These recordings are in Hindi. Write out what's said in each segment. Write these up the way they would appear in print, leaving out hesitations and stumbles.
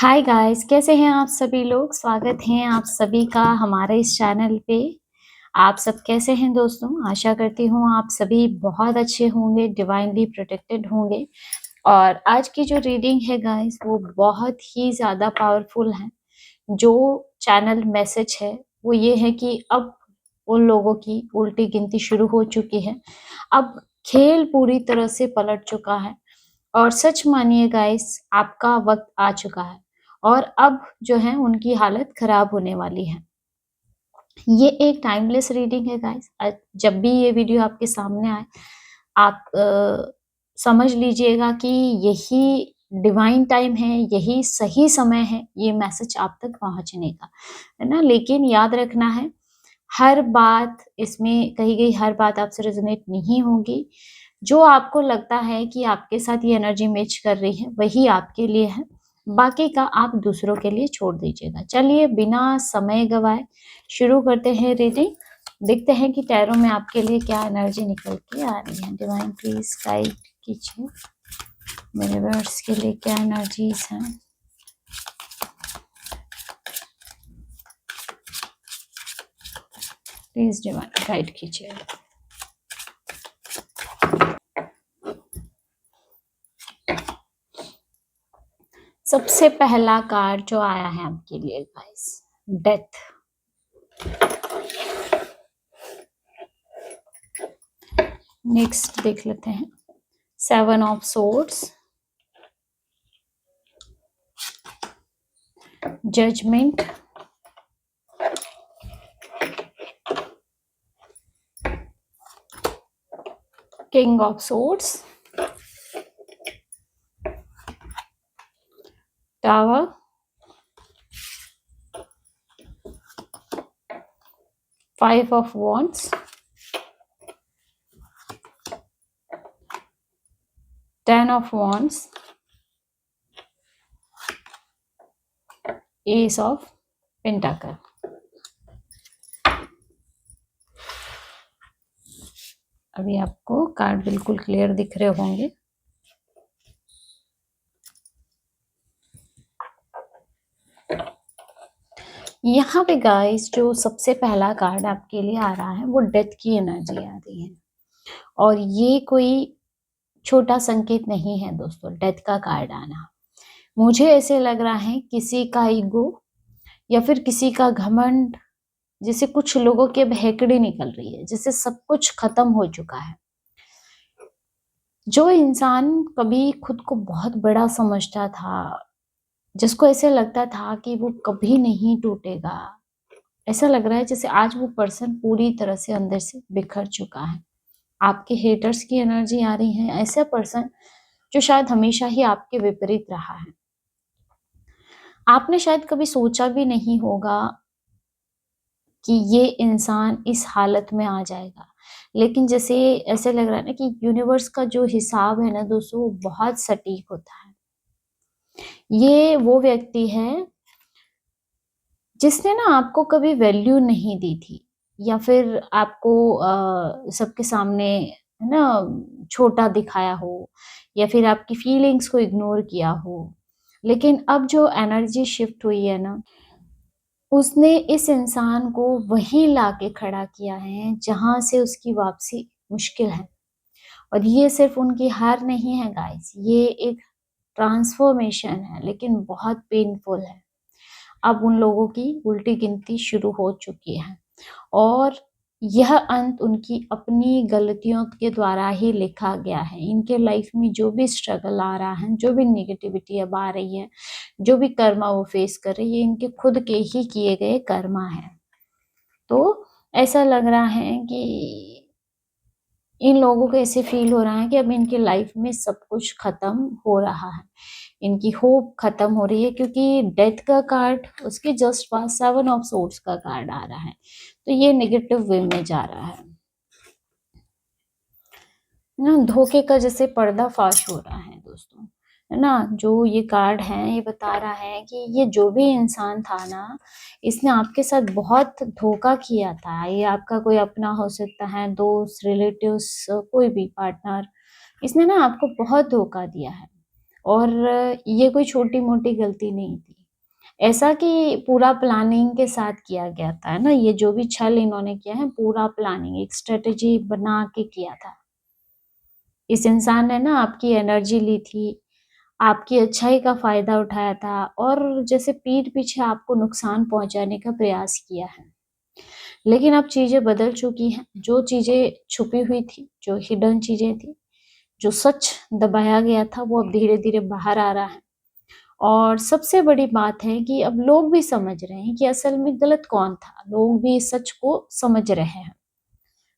हाय गाइस, कैसे हैं आप सभी लोग। स्वागत है आप सभी का हमारे इस चैनल पे। आप सब कैसे हैं दोस्तों। आशा करती हूँ आप सभी बहुत अच्छे होंगे, डिवाइनली प्रोटेक्टेड होंगे। और आज की जो रीडिंग है गाइस वो बहुत ही ज़्यादा पावरफुल है। जो चैनल मैसेज है वो ये है कि अब उन लोगों की उल्टी गिनती शुरू हो चुकी है। अब खेल पूरी तरह से पलट चुका है और सच मानिए गाइस आपका वक्त आ चुका है और अब जो है उनकी हालत खराब होने वाली है। ये एक टाइमलेस रीडिंग है गाइस। जब भी ये वीडियो आपके सामने आए आप समझ लीजिएगा कि यही डिवाइन टाइम है, यही सही समय है ये मैसेज आप तक पहुंचने का, है ना। लेकिन याद रखना है हर बात इसमें कही गई हर बात आपसे रेजोनेट नहीं होगी। जो आपको लगता है कि आपके साथ ये एनर्जी मैच कर रही है वही आपके लिए है, बाकी का आप दूसरों के लिए छोड़ दीजिएगा। चलिए बिना समय गवाए शुरू करते हैं रीडिंग। देखते हैं कि टैरो में आपके लिए क्या एनर्जी निकल के आ रही है। डिवाइन प्लीज गाइड कीजिए मेरे वर्ड्स के लिए क्या एनर्जीज हैं। प्लीज डिवाइन गाइड कीजिए। सबसे पहला कार्ड जो आया है आपके लिए गाइस, डेथ। नेक्स्ट देख लेते हैं 7 of swords, judgement, king of swords, tower, 5 of wands, 10 of wands, ace of pentacle। अभी आपको कार्ड बिल्कुल क्लियर दिख रहे होंगे। यहाँ पे गाइस जो सबसे पहला कार्ड आपके लिए आ रहा है वो डेथ की एनर्जी आ रही है और ये कोई छोटा संकेत नहीं है दोस्तों। डेथ का कार्ड आना मुझे ऐसे लग रहा है किसी का ईगो या फिर किसी का घमंड, जिसे कुछ लोगों के बहकड़ी निकल रही है, जिससे सब कुछ खत्म हो चुका है। जो इंसान कभी खुद को बहुत बड़ा समझता था, जिसको ऐसे लगता था कि वो कभी नहीं टूटेगा, ऐसा लग रहा है जैसे आज वो पर्सन पूरी तरह से अंदर से बिखर चुका है। आपके हेटर्स की एनर्जी आ रही है, ऐसा पर्सन जो शायद हमेशा ही आपके विपरीत रहा है। आपने शायद कभी सोचा भी नहीं होगा कि ये इंसान इस हालत में आ जाएगा, लेकिन जैसे ऐसे लग रहा है ना कि यूनिवर्स का जो हिसाब है ना दोस्तों वो बहुत सटीक होता है। ये वो व्यक्ति है जिसने ना आपको कभी वैल्यू नहीं दी थी या फिर आपको सबके सामने है ना छोटा दिखाया हो या फिर आपकी फीलिंग्स को इग्नोर किया हो। लेकिन अब जो एनर्जी शिफ्ट हुई है ना, उसने इस इंसान को वहीं लाके खड़ा किया है जहां से उसकी वापसी मुश्किल है। और ये सिर्फ उनकी हार नहीं है गाइस, ये एक ट्रांसफॉर्मेशन है, लेकिन बहुत पेनफुल है। अब उन लोगों की उल्टी गिनती शुरू हो चुकी है और यह अंत उनकी अपनी गलतियों के द्वारा ही लिखा गया है। इनके लाइफ में जो भी स्ट्रगल आ रहा है, जो भी नेगेटिविटी अब आ रही है, जो भी कर्मा वो फेस कर रही है, इनके खुद के ही किए गए कर्मा है। तो ऐसा लग रहा है कि इन लोगों को ऐसे फील हो रहा है कि अब इनकी लाइफ में सब कुछ खत्म हो रहा है, इनकी होप खत्म हो रही है, क्योंकि डेथ का कार्ड उसके जस्ट पास 7 ऑफ सोर्ड्स का कार्ड आ रहा है। तो ये नेगेटिव वे में जा रहा है ना। धोखे का जैसे पर्दाफाश हो रहा है दोस्तों, है ना। जो ये कार्ड है ये बता रहा है कि ये जो भी इंसान था ना, इसने आपके साथ बहुत धोखा किया था। ये आपका कोई अपना हो सकता है, दोस्त, रिलेटिव्स, कोई भी पार्टनर, इसने ना आपको बहुत धोखा दिया है। और ये कोई छोटी-मोटी गलती नहीं थी। ऐसा कि पूरा प्लानिंग के साथ किया गया था, है ना? ये जो भी छल इन्होंने किया है पूरा प्लानिंग, एक स्ट्रैटेजी बना के किया था। इस इंसान ने ना आपकी एनर्जी ली थी, आपकी अच्छाई का फ़ायदा उठाया था और जैसे पीठ पीछे आपको नुकसान पहुँचाने का प्रयास किया है। लेकिन अब चीज़ें बदल चुकी हैं, जो चीज़ें छुपी हुई थी, जो हिडन चीज़ें थी, जो सच दबाया गया था, वो अब धीरे-धीरे बाहर आ रहा है। और सबसे बड़ी बात है कि अब लोग भी समझ रहे हैं कि असल में गलत कौन था, लोग भी इस सच को समझ रहे हैं।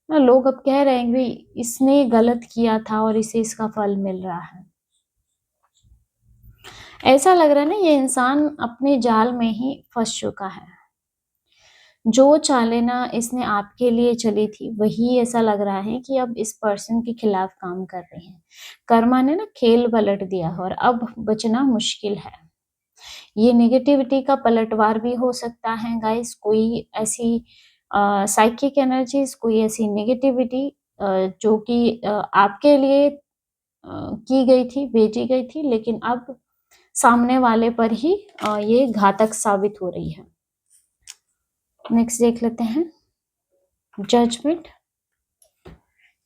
ना लोग अब कह रहे हैं कि भई इसने गलत किया था और इसे इसका फल मिल रहा है। ऐसा लग रहा है ना ये इंसान अपने जाल में ही फँस चुका है। जो चालें ना इसने आपके लिए चली थी, वही ऐसा लग रहा है कि अब इस पर्सन के खिलाफ काम कर रही हैं। कर्मा ने ना खेल पलट दिया और अब बचना मुश्किल है। ये नेगेटिविटी का पलटवार भी हो सकता है गाइस, कोई ऐसी साइकिक एनर्जीज़, कोई ऐसी नेगेटिविटी जो कि आपके लिए की गई थी, भेजी गई थी, लेकिन अब सामने वाले पर ही ये घातक साबित हो रही है। नेक्स्ट देख लेते हैं जजमेंट।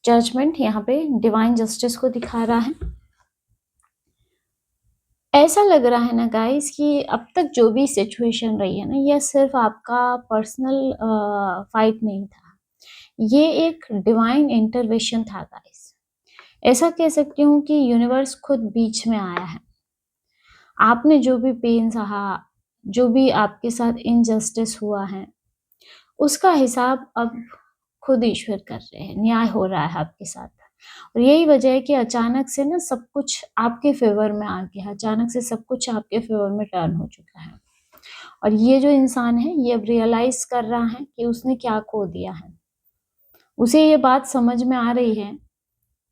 जजमेंट यहाँ पे डिवाइन जस्टिस को दिखा रहा है। ऐसा लग रहा है ना गाइस कि अब तक जो भी सिचुएशन रही है ना, ये सिर्फ आपका पर्सनल फाइट नहीं था, ये एक डिवाइन इंटरवेंशन था गाइस। ऐसा कह सकती हूँ कि यूनिवर्स खुद बीच में आया है। आपने जो भी पेन सहा, जो भी आपके साथ इनजस्टिस हुआ है, उसका हिसाब अब खुद ईश्वर कर रहे हैं, न्याय हो रहा है आपके साथ। और यही वजह है कि अचानक से ना सब कुछ आपके फ़ेवर में आ गया, अचानक से सब कुछ आपके फ़ेवर में टर्न हो चुका है। और ये जो इंसान है, ये अब रियलाइज़ कर रहा है कि उसने क्या खो दिया है। उसे ये बात समझ में आ रही है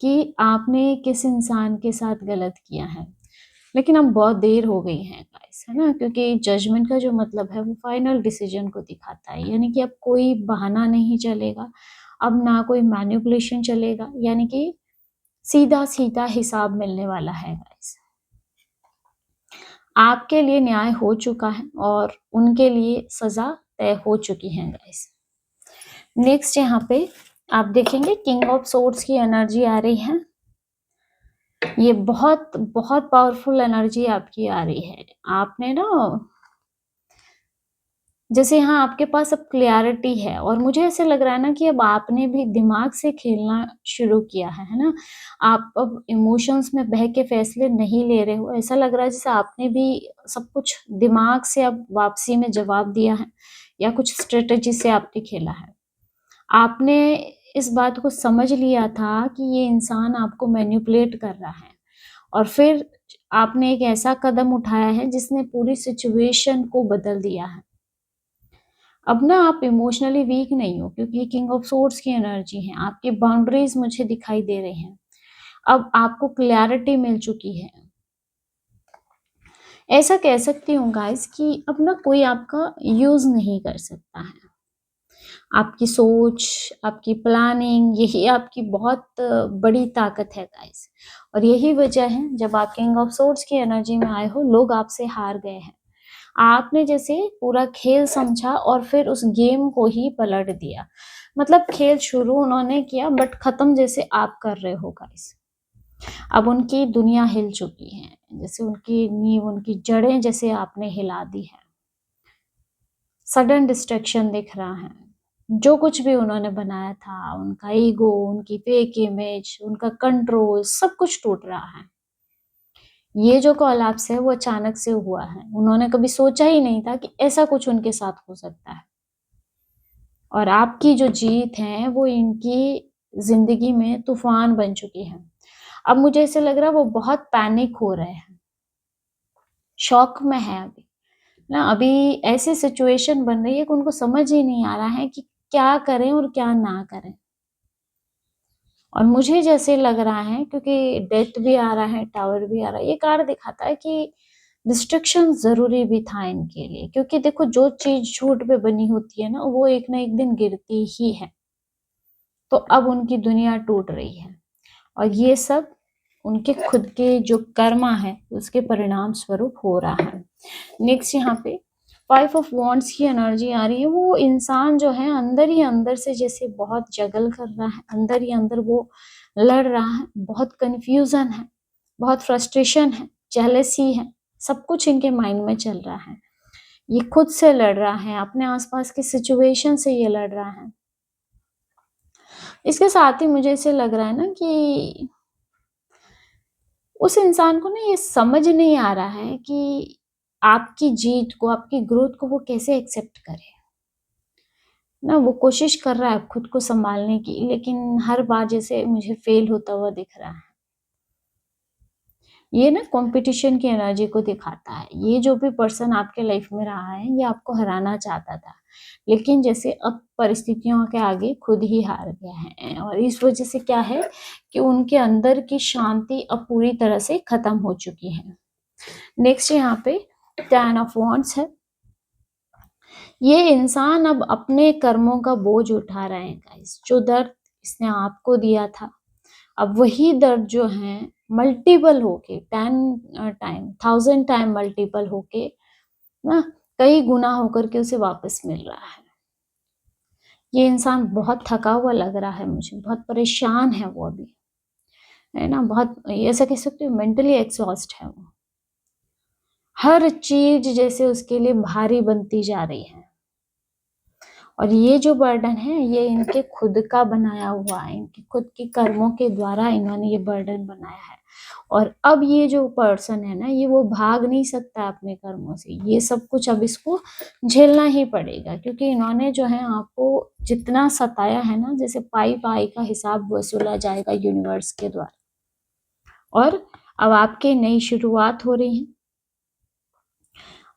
कि आपने किस इंसान के साथ गलत किया है। लेकिन अब बहुत देर हो गई है गाइस, है ना? क्योंकि जजमेंट का जो मतलब है वो फाइनल डिसीजन को दिखाता है, यानी कि अब कोई बहाना नहीं चलेगा, अब ना कोई मैनिपुलेशन चलेगा, यानी कि सीधा-सीधा हिसाब मिलने वाला है गाइस। आपके लिए न्याय हो चुका है और उनके लिए सज़ा तय हो चुकी है गाइस। नेक्स्ट यहाँ पे आप देखेंगे किंग ऑफ सोर्ड्स की एनर्जी आ रही है। ये बहुत बहुत पावरफुल एनर्जी आपकी आ रही है। आपने ना जैसे यहाँ आपके पास अब क्लैरिटी है और मुझे ऐसे लग रहा है ना कि अब आपने भी दिमाग से खेलना शुरू किया है ना? आप अब इमोशंस में बह के फैसले नहीं ले रहे हो। ऐसा लग रहा है जैसे आपने भी सब कुछ दिमाग से अब वापसी में जवाब दिया है या कुछ स्ट्रैटेजी से आपने खेला है। आपने इस बात को समझ लिया था कि ये इंसान आपको मैनिपुलेट कर रहा है और फिर आपने एक ऐसा कदम उठाया है जिसने पूरी सिचुएशन को बदल दिया है। अब ना आप इमोशनली वीक नहीं हो क्योंकि किंग ऑफ सोर्ड्स की एनर्जी है, आपकी बाउंड्रीज मुझे दिखाई दे रही हैं। अब आपको क्लैरिटी मिल चुकी है। ऐसा कह सकती हूँ गाइस कि अब ना कोई आपका यूज़ नहीं कर सकता है। आपकी सोच, आपकी प्लानिंग यही आपकी बहुत बड़ी ताकत है गाइस। और यही वजह है जब आप किंग ऑफ सोर्ड्स की एनर्जी में आए हो, लोग आपसे हार गए हैं। आपने जैसे पूरा खेल समझा और फिर उस गेम को ही पलट दिया। मतलब खेल शुरू उन्होंने किया बट खत्म जैसे आप कर रहे हो गाइस। अब उनकी दुनिया हिल चुकी है, जैसे उनकी नींव, उनकी जड़ें जैसे आपने हिला दी है। सडन डिस्ट्रैक्शन दिख रहा है। जो कुछ भी उन्होंने बनाया था, उनका ईगो, उनकी फेक इमेज, उनका कंट्रोल, सब कुछ टूट रहा है। ये जो कोलैप्स है वो अचानक से हुआ है। उन्होंने कभी सोचा ही नहीं था कि ऐसा कुछ उनके साथ हो सकता है। और आपकी जो जीत है वो इनकी ज़िंदगी में तूफ़ान बन चुकी है। अब मुझे ऐसे लग रहा है वो बहुत पैनिक हो रहे हैं, शॉक में है अभी। ना अभी ऐसी सिचुएशन बन रही है कि उनको समझ ही नहीं आ रहा है कि क्या करें और क्या ना करें। और मुझे जैसे लग रहा है क्योंकि डेथ भी आ रहा है, टावर भी आ रहा है, ये कार्ड दिखाता है कि डिस्ट्रक्शन ज़रूरी भी था इनके लिए, क्योंकि देखो जो चीज़ झूठ पे बनी होती है ना, वो एक ना एक दिन गिरती ही है। तो अब उनकी दुनिया टूट रही है और ये सब उनके खुद के जो कर्मा है उसके परिणाम स्वरूप हो रहा है। नेक्स्ट यहाँ पे 5 ऑफ वॉन्ड्स की एनर्जी आ रही है। वो इंसान जो है अंदर ही अंदर से जैसे बहुत जगल कर रहा है, अंदर ही अंदर वो लड़ रहा है, बहुत कंफ्यूजन है, बहुत फ्रस्ट्रेशन है, जेलसी है, सब कुछ इनके माइंड में चल रहा है। ये खुद से लड़ रहा है, अपने आसपास की सिचुएशन से ये लड़ रहा है। इसके साथ ही मुझे ऐसे लग रहा है ना कि उस इंसान को ना ये समझ नहीं आ रहा है कि आपकी जीत को, आपकी ग्रोथ को वो कैसे एक्सेप्ट करे ना। वो कोशिश कर रहा है खुद को संभालने की, लेकिन हर बार जैसे मुझे फेल होता हुआ दिख रहा है। ये ना कंपटीशन की एनर्जी को दिखाता है। ये जो भी पर्सन आपके लाइफ में रहा है ये आपको हराना चाहता था, लेकिन जैसे अब परिस्थितियों के आगे खुद ही हार गया है, और इस वजह से क्या है कि उनके अंदर की शांति अब पूरी तरह से खत्म हो चुकी है। नेक्स्ट यहाँ पे 10 ऑफ वॉन्ड्स है। ये इंसान अब अपने कर्मों का बोझ उठा रहे हैं गाइस। जो दर्द इसने आपको दिया था, अब वही दर्द जो है मल्टीपल होके 10,000 टाइम मल्टीपल होके ना कई गुना होकर के उसे वापस मिल रहा है। ये इंसान बहुत थका हुआ लग रहा है मुझे, बहुत परेशान है वो अभी, है ना। बहुत ऐसा कह सकते हो मेंटली एग्जॉस्ट है वो। हर चीज जैसे उसके लिए भारी बनती जा रही है, और ये जो बर्डन है ये इनके खुद का बनाया हुआ है, इनके खुद के कर्मों के द्वारा इन्होंने ये बर्डन बनाया है। और अब ये जो पर्सन है ना, ये वो भाग नहीं सकता अपने कर्मों से। ये सब कुछ अब इसको झेलना ही पड़ेगा, क्योंकि इन्होंने जो है आपको जितना सताया है ना, जैसे पाई पाई का हिसाब वसूला जाएगा यूनिवर्स के द्वारा। और अब आपकी नई शुरुआत हो रही है,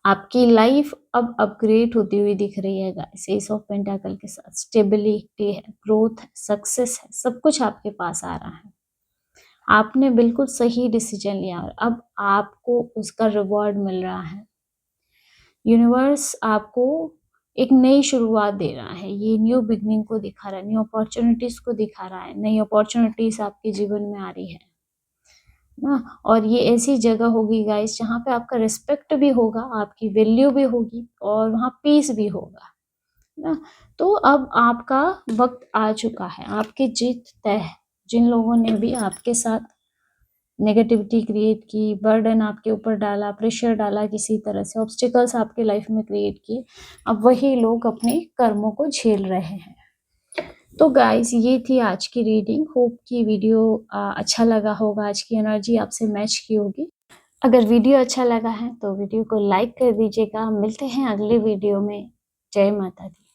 आपकी लाइफ अब अपग्रेड होती हुई दिख रही है गाइस। एस ऑफ पेंटाकल के साथ स्टेबिलिटी है, ग्रोथ है, सक्सेस है, सब कुछ आपके पास आ रहा है। आपने बिल्कुल सही डिसीजन लिया और अब आपको उसका रिवॉर्ड मिल रहा है। यूनिवर्स आपको एक नई शुरुआत दे रहा है, ये न्यू बिगनिंग को दिखा रहा है, न्यू अपॉर्चुनिटीज को दिखा रहा है। नई अपॉर्चुनिटीज आपके जीवन में आ रही है ना, और ये ऐसी जगह होगी गाइस जहाँ पे आपका रिस्पेक्ट भी होगा, आपकी वैल्यू भी होगी, और वहाँ पीस भी होगा ना। तो अब आपका वक्त आ चुका है, आपकी जीत तय है। जिन लोगों ने भी आपके साथ नेगेटिविटी क्रिएट की, बर्डन आपके ऊपर डाला, प्रेशर डाला, किसी तरह से ऑब्स्टिकल्स आपके लाइफ में क्रिएट किए, अब वही लोग अपने कर्मों को झेल रहे हैं। तो गाइस ये थी आज की रीडिंग। होप की वीडियो अच्छा लगा होगा, आज की एनर्जी आपसे मैच की होगी। अगर वीडियो अच्छा लगा है तो वीडियो को लाइक कर दीजिएगा। मिलते हैं अगले वीडियो में। जय माता दी।